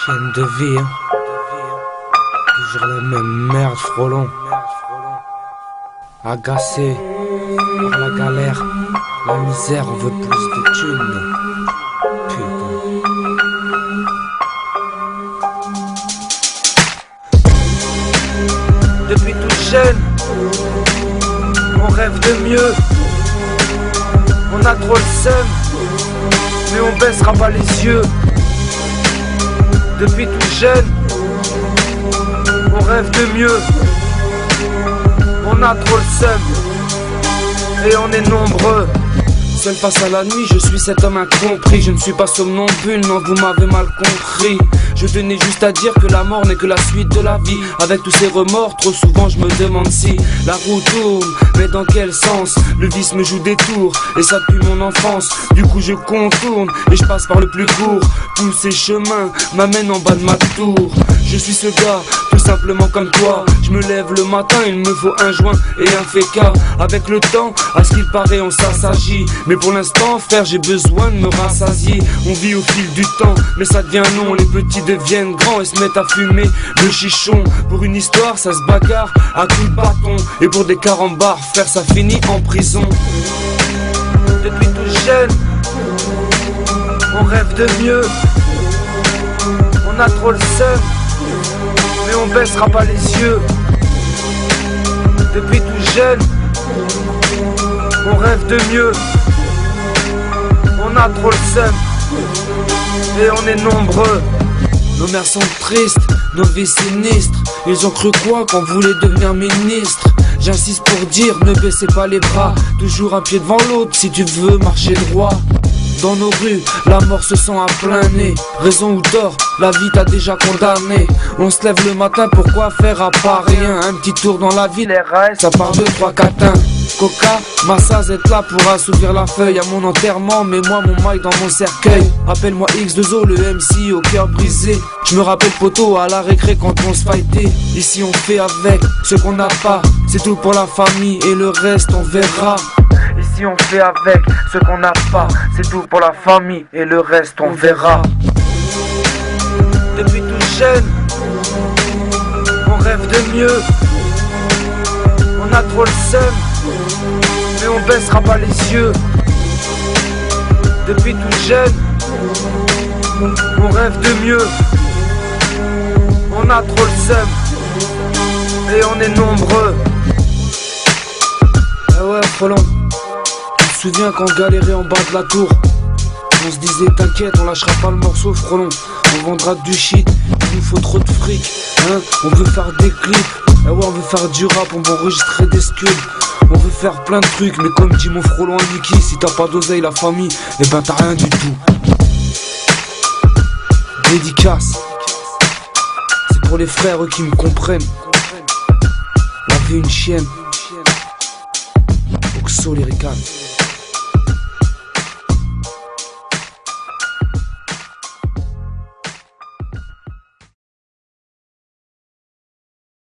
Chienne de vie, hein. Toujours la même merde, frelon. Agacé par la galère, la misère, on veut plus de thunes. Putain. Depuis tout jeune, on rêve de mieux. On a trop le seum, mais on baissera pas les yeux. Depuis tout jeune, on rêve de mieux. On a trop le seum, et on est nombreux. Seul face à la nuit, je suis cet homme incompris. Je ne suis pas somnambule, non, vous m'avez mal compris. Je tenais juste à dire que la mort n'est que la suite de la vie. Avec tous ces remords, trop souvent je me demande si la roue tourne, mais dans quel sens? Le vice me joue des tours, et ça depuis mon enfance. Du coup je contourne, et je passe par le plus court. Tous ces chemins m'amènent en bas de ma tour. Je suis ce gars, tout simplement comme toi. Je me lève le matin, il me faut un joint et un féca. Avec le temps, à ce qu'il paraît on s'assagit. Mais pour l'instant, frère, j'ai besoin de me rassasier. On vit au fil du temps, mais ça devient long. Les petits deviennent grands et se mettent à fumer le chichon. Pour une histoire, ça se bagarre à coups de bâton. Et pour des carambars, frère, ça finit en prison. Depuis tout jeune, on rêve de mieux. On a trop le seum, mais on baissera pas les yeux. Depuis tout jeune, on rêve de mieux. On a trop le seum, et on est nombreux. Nos mères sont tristes, nos vies sinistres. Ils ont cru quoi qu'on voulait devenir ministre? J'insiste pour dire, ne baissez pas les bras. Toujours un pied devant l'autre si tu veux marcher droit. Dans nos rues, la mort se sent à plein nez. Raison ou tort, la vie t'a déjà condamné. On se lève le matin, pourquoi faire à part rien? Un petit tour dans la ville, RAS, ça part de 3 catins. Coca, Massaz est là pour assouvir la feuille. À mon enterrement, mets-moi mon mic dans mon cercueil. Rappelle-moi X2O, le MC au cœur brisé. Je me rappelle poteau à la récré quand on se fightait. Ici on fait avec ce qu'on n'a pas. C'est tout pour la famille et le reste on verra. Ici on fait avec ce qu'on n'a pas. C'est tout pour la famille et le reste on verra. Depuis tout jeune, on rêve de mieux. On a trop le seum, mais on baissera pas les yeux. Depuis tout jeune, on rêve de mieux. On a trop le seum, et on est nombreux. Ah ouais, frelon, tu te souviens quand on galérait en bas de la tour? On se disait t'inquiète, on lâchera pas le morceau, frelon. On vendra du shit, il nous faut trop de fric, hein. On veut faire des clips, ah ouais, on veut faire du rap, on va enregistrer des scuds. On veut faire plein de trucs, mais comme dit mon frelon Niki, si t'as pas d'oseille la famille, eh ben t'as rien du tout. Dédicace, c'est pour les frères qui me comprennent. La vie une chienne, Oxo lyrical.